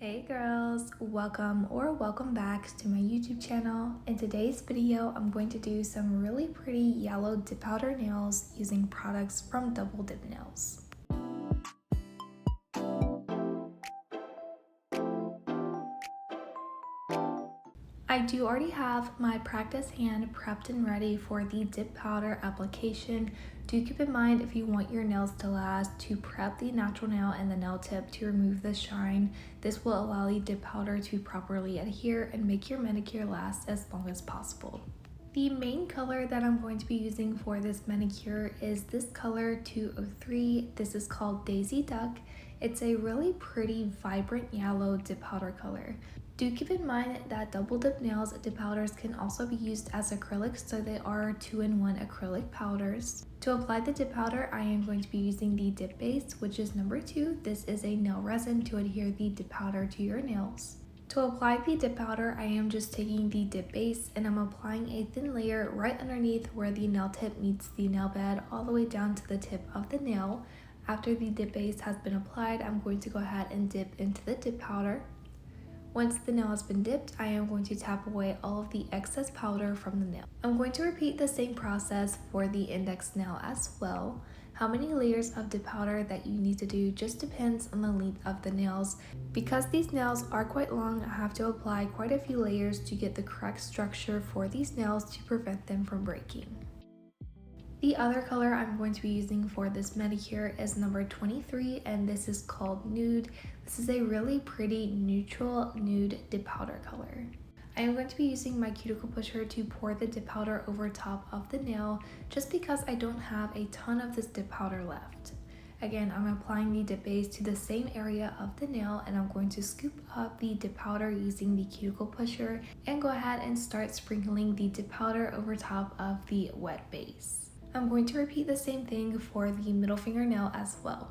Hey girls, welcome back to my YouTube channel. In today's video, I'm going to do some really pretty yellow dip powder nails using products from DoubleDipNails. I do already have my practice hand prepped and ready for the dip powder application. Do keep in mind, if you want your nails to last, to prep the natural nail and the nail tip to remove the shine. This will allow the dip powder to properly adhere and make your manicure last as long as possible. The main color that I'm going to be using for this manicure is this color 203. This is called Daisy Duck. It's a really pretty vibrant yellow dip powder color. Do keep in mind that DoubleDipNails dip powders can also be used as acrylics, so they are 2-in-1 acrylic powders. To apply the dip powder, I am going to be using the dip base, which is number 2. This is a nail resin to adhere the dip powder to your nails. To apply the dip powder, I am just taking the dip base and I'm applying a thin layer right underneath where the nail tip meets the nail bed, all the way down to the tip of the nail. After the dip base has been applied, I'm going to go ahead and dip into the dip powder. Once the nail has been dipped, I am going to tap away all of the excess powder from the nail. I'm going to repeat the same process for the index nail as well. How many layers of dip powder that you need to do just depends on the length of the nails. Because these nails are quite long, I have to apply quite a few layers to get the correct structure for these nails to prevent them from breaking. The other color I'm going to be using for this manicure is number 23, and this is called Nude. This is a really pretty neutral nude dip powder color. I am going to be using my cuticle pusher to pour the dip powder over top of the nail, just because I don't have a ton of this dip powder left. Again, I'm applying the dip base to the same area of the nail, and I'm going to scoop up the dip powder using the cuticle pusher and go ahead and start sprinkling the dip powder over top of the wet base. I'm going to repeat the same thing for the middle fingernail as well.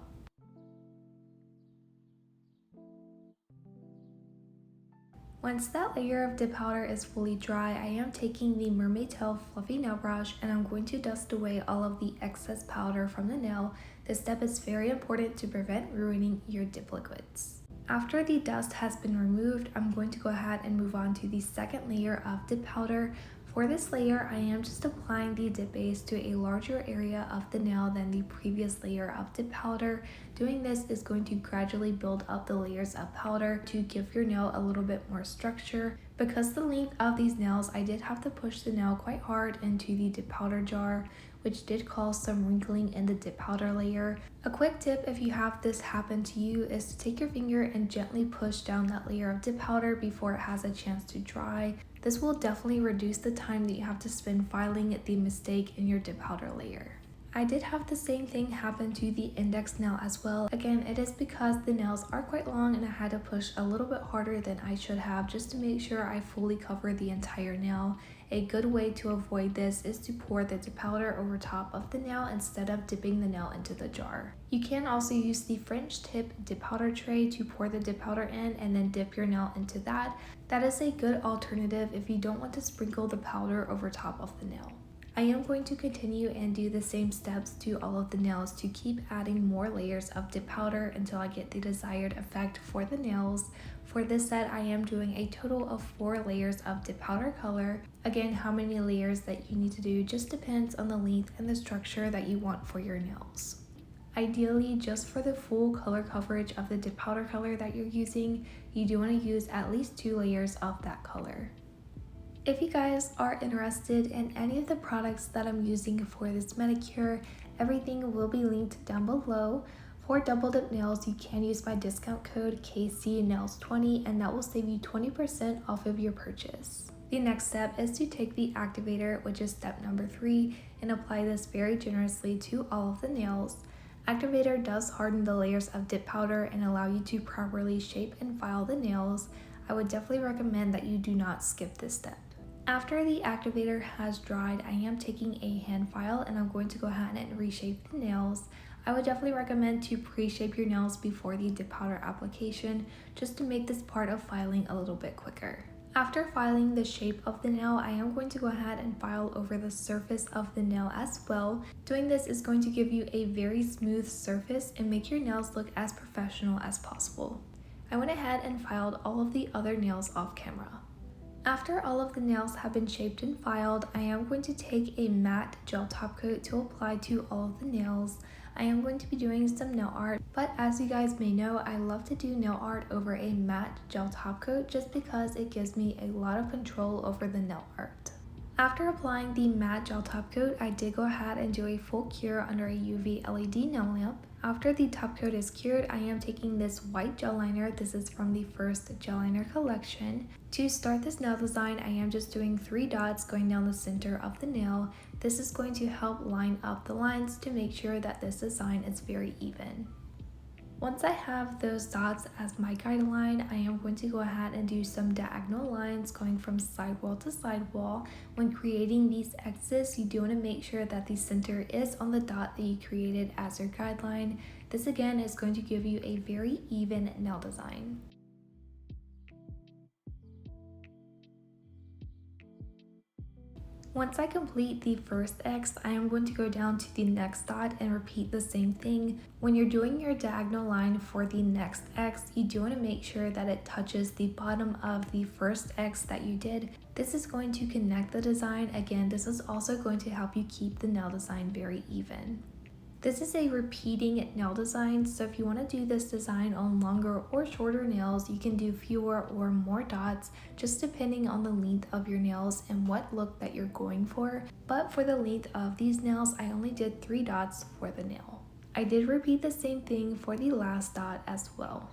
Once that layer of dip powder is fully dry, I am taking the mermaid tail fluffy nail brush and I'm going to dust away all of the excess powder from the nail. This step is very important to prevent ruining your dip liquids. After the dust has been removed, I'm going to go ahead and move on to the second layer of dip powder. For this layer, I am just applying the dip base to a larger area of the nail than the previous layer of dip powder. Doing this is going to gradually build up the layers of powder to give your nail a little bit more structure. Because the length of these nails, I did have to push the nail quite hard into the dip powder jar, which did cause some wrinkling in the dip powder layer. A quick tip if you have this happen to you is to take your finger and gently push down that layer of dip powder before it has a chance to dry. This will definitely reduce the time that you have to spend filing the mistake in your dip powder layer. I did have the same thing happen to the index nail as well. Again, it is because the nails are quite long and I had to push a little bit harder than I should have just to make sure I fully cover the entire nail. A good way to avoid this is to pour the dip powder over top of the nail instead of dipping the nail into the jar. You can also use the French tip dip powder tray to pour the dip powder in and then dip your nail into that. That is a good alternative if you don't want to sprinkle the powder over top of the nail. I am going to continue and do the same steps to all of the nails to keep adding more layers of dip powder until I get the desired effect for the nails. For this set, I am doing a total of 4 layers of dip powder color. Again, how many layers that you need to do just depends on the length and the structure that you want for your nails. Ideally, just for the full color coverage of the dip powder color that you're using, you do want to use at least 2 layers of that color. If you guys are interested in any of the products that I'm using for this manicure, everything will be linked down below. For DoubleDipNails, you can use my discount code KCNAILS20 and that will save you 20% off of your purchase. The next step is to take the activator, which is step number 3, and apply this very generously to all of the nails. Activator does harden the layers of dip powder and allow you to properly shape and file the nails. I would definitely recommend that you do not skip this step. After the activator has dried, I am taking a hand file and I'm going to go ahead and reshape the nails. I would definitely recommend to pre-shape your nails before the dip powder application, just to make this part of filing a little bit quicker. After filing the shape of the nail, I am going to go ahead and file over the surface of the nail as well. Doing this is going to give you a very smooth surface and make your nails look as professional as possible. I went ahead and filed all of the other nails off camera. After all of the nails have been shaped and filed, I am going to take a matte gel top coat to apply to all of the nails. I am going to be doing some nail art, but as you guys may know, I love to do nail art over a matte gel top coat just because it gives me a lot of control over the nail art. After applying the matte gel top coat, I did go ahead and do a full cure under a UV LED nail lamp. After the top coat is cured, I am taking this white gel liner. This is from the first gel liner collection. To start this nail design, I am just doing 3 dots going down the center of the nail. This is going to help line up the lines to make sure that this design is very even. Once I have those dots as my guideline, I am going to go ahead and do some diagonal lines going from sidewall to sidewall. When creating these X's, you do want to make sure that the center is on the dot that you created as your guideline. This again is going to give you a very even nail design. Once I complete the first X, I am going to go down to the next dot and repeat the same thing. When you're doing your diagonal line for the next X, you do want to make sure that it touches the bottom of the first X that you did. This is going to connect the design. Again, this is also going to help you keep the nail design very even. This is a repeating nail design, so if you want to do this design on longer or shorter nails, you can do fewer or more dots, just depending on the length of your nails and what look that you're going for. But for the length of these nails, I only did 3 dots for the nail. I did repeat the same thing for the last dot as well.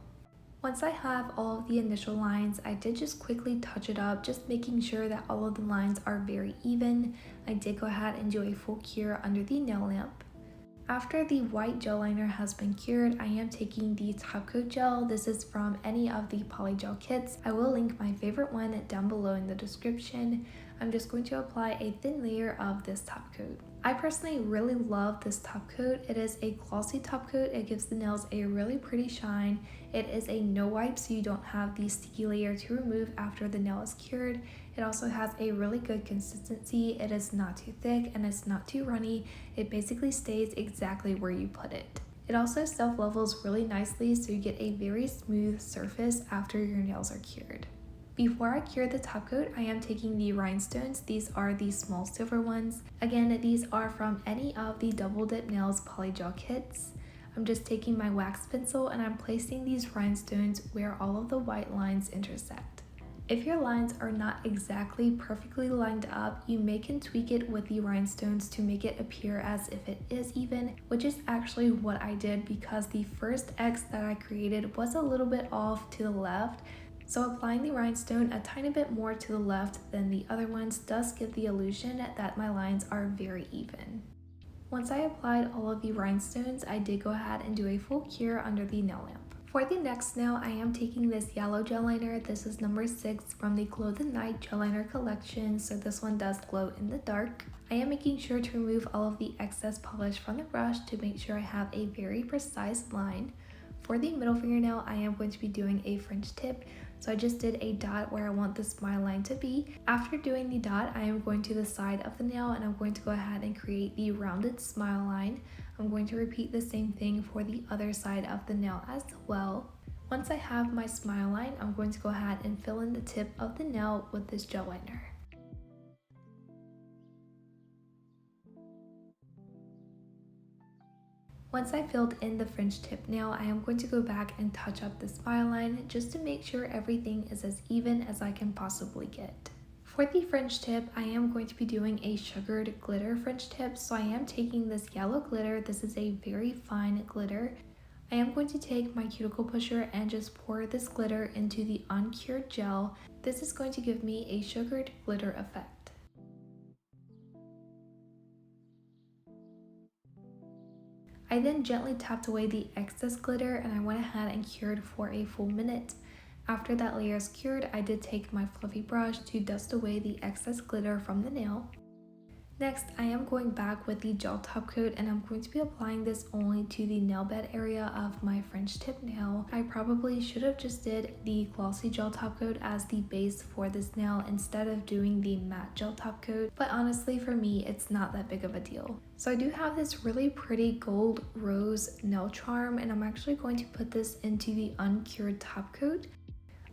Once I have all of the initial lines, I did just quickly touch it up, just making sure that all of the lines are very even. I did go ahead and do a full cure under the nail lamp. After the white gel liner has been cured, I am taking the top coat gel. This is from any of the polygel kits. I will link my favorite one down below in the description. I'm just going to apply a thin layer of this top coat. I personally really love this top coat. It is a glossy top coat. It gives the nails a really pretty shine. It is a no wipe, so you don't have the sticky layer to remove after the nail is cured. It also has a really good consistency. It is not too thick and it's not too runny. It basically stays exactly where you put it. It also self-levels really nicely, so you get a very smooth surface after your nails are cured. Before I cure the top coat, I am taking the rhinestones. These are the small silver ones. Again, these are from any of the DoubleDipNails polygel kits. I'm just taking my wax pencil and I'm placing these rhinestones where all of the white lines intersect. If your lines are not exactly perfectly lined up, you can tweak it with the rhinestones to make it appear as if it is even, which is actually what I did because the first X that I created was a little bit off to the left. So applying the rhinestone a tiny bit more to the left than the other ones does give the illusion that my lines are very even. Once I applied all of the rhinestones, I did go ahead and do a full cure under the nail lamp. For the next nail, I am taking this yellow gel liner. This is number 6 from the Glow the Night gel liner collection, so this one does glow in the dark. I am making sure to remove all of the excess polish from the brush to make sure I have a very precise line. For the middle fingernail, I am going to be doing a French tip. So I just did a dot where I want the smile line to be. After doing the dot, I am going to the side of the nail and I'm going to go ahead and create the rounded smile line. I'm going to repeat the same thing for the other side of the nail as well. Once I have my smile line, I'm going to go ahead and fill in the tip of the nail with this gel liner. Once I filled in the French tip nail, I am going to go back and touch up the smile line just to make sure everything is as even as I can possibly get. For the French tip, I am going to be doing a sugared glitter French tip, so I am taking this yellow glitter. This is a very fine glitter. I am going to take my cuticle pusher and just pour this glitter into the uncured gel. This is going to give me a sugared glitter effect. I then gently tapped away the excess glitter and I went ahead and cured for a full minute. After that layer is cured, I did take my fluffy brush to dust away the excess glitter from the nail. Next, I am going back with the gel top coat and I'm going to be applying this only to the nail bed area of my French tip nail. I probably should have just did the glossy gel top coat as the base for this nail instead of doing the matte gel top coat, but honestly for me it's not that big of a deal. So I do have this really pretty gold rose nail charm and I'm actually going to put this into the uncured top coat.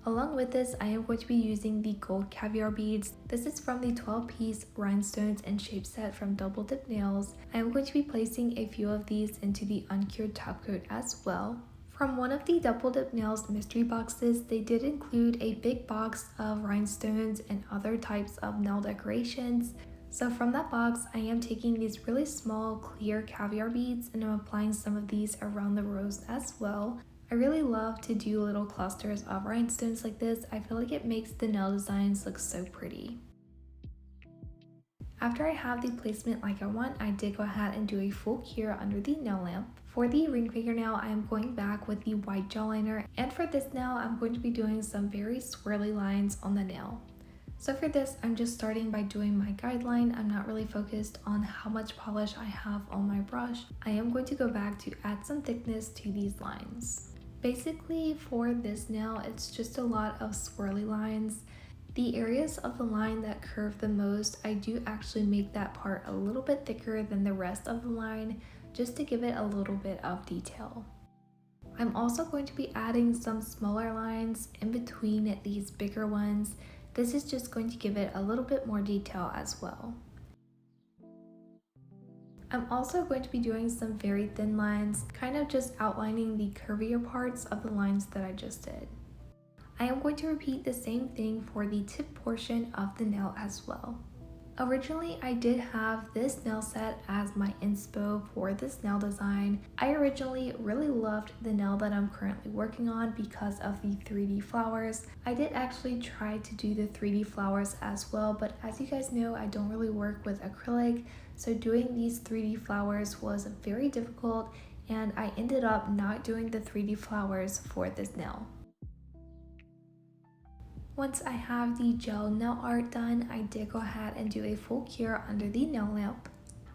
Along with this, I am going to be using the gold caviar beads. This is from the 12-piece rhinestones and shape set from DoubleDipNails. I am going to be placing a few of these into the uncured top coat as well. From one of the DoubleDipNails mystery boxes, they did include a big box of rhinestones and other types of nail decorations. So from that box, I am taking these really small clear caviar beads and I'm applying some of these around the rose as well. I really love to do little clusters of rhinestones like this. I feel like it makes the nail designs look so pretty. After I have the placement like I want, I did go ahead and do a full cure under the nail lamp. For the ring fingernail, I am going back with the white gel liner, and for this nail, I'm going to be doing some very swirly lines on the nail. So for this, I'm just starting by doing my guideline. I'm not really focused on how much polish I have on my brush. I am going to go back to add some thickness to these lines. Basically for this nail, it's just a lot of swirly lines. The areas of the line that curve the most, I do actually make that part a little bit thicker than the rest of the line just to give it a little bit of detail. I'm also going to be adding some smaller lines in between these bigger ones. This is just going to give it a little bit more detail as well. I'm also going to be doing some very thin lines, kind of just outlining the curvier parts of the lines that I just did. I am going to repeat the same thing for the tip portion of the nail as well. Originally, I did have this nail set as my inspo for this nail design. I originally really loved the nail that I'm currently working on because of the 3D flowers. I did actually try to do the 3D flowers as well, but as you guys know, I don't really work with acrylic, so doing these 3D flowers was very difficult and I ended up not doing the 3D flowers for this nail. Once I have the gel nail art done, I did go ahead and do a full cure under the nail lamp.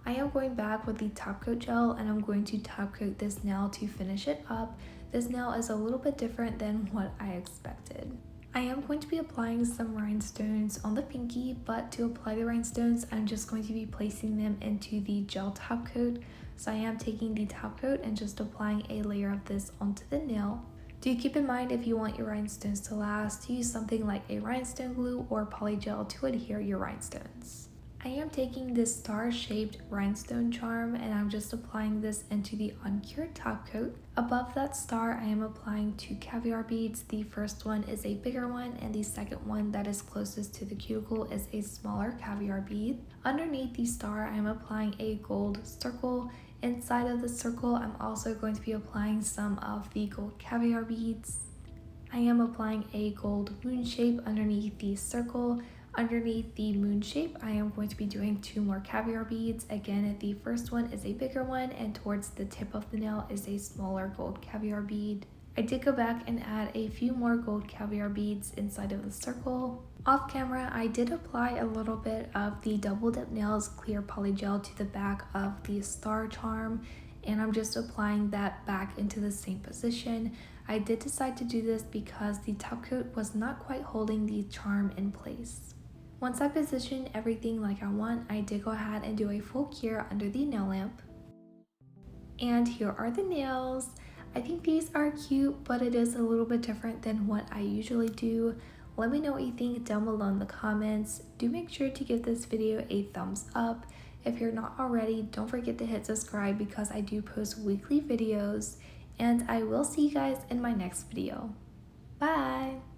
I am going back with the top coat gel and I'm going to top coat this nail to finish it up. This nail is a little bit different than what I expected. I am going to be applying some rhinestones on the pinky, but to apply the rhinestones, I'm just going to be placing them into the gel top coat. So I am taking the top coat and just applying a layer of this onto the nail. Do keep in mind, if you want your rhinestones to last, use something like a rhinestone glue or polygel to adhere your rhinestones. I am taking this star-shaped rhinestone charm and I'm just applying this into the uncured top coat. Above that star, I am applying 2 caviar beads. The first one is a bigger one and the second one that is closest to the cuticle is a smaller caviar bead. Underneath the star, I am applying a gold circle. Inside of the circle, I'm also going to be applying some of the gold caviar beads. I am applying a gold moon shape underneath the circle. Underneath the moon shape, I am going to be doing 2 more caviar beads. Again, the first one is a bigger one and towards the tip of the nail is a smaller gold caviar bead. I did go back and add a few more gold caviar beads inside of the circle. Off camera, I did apply a little bit of the DoubleDipNails clear polygel to the back of the star charm and I'm just applying that back into the same position. I did decide to do this because the top coat was not quite holding the charm in place. Once I position everything like I want, I did go ahead and do a full cure under the nail lamp. And here are the nails. I think these are cute, but it is a little bit different than what I usually do. Let me know what you think down below in the comments. Do make sure to give this video a thumbs up. If you're not already, don't forget to hit subscribe because I do post weekly videos. And I will see you guys in my next video. Bye!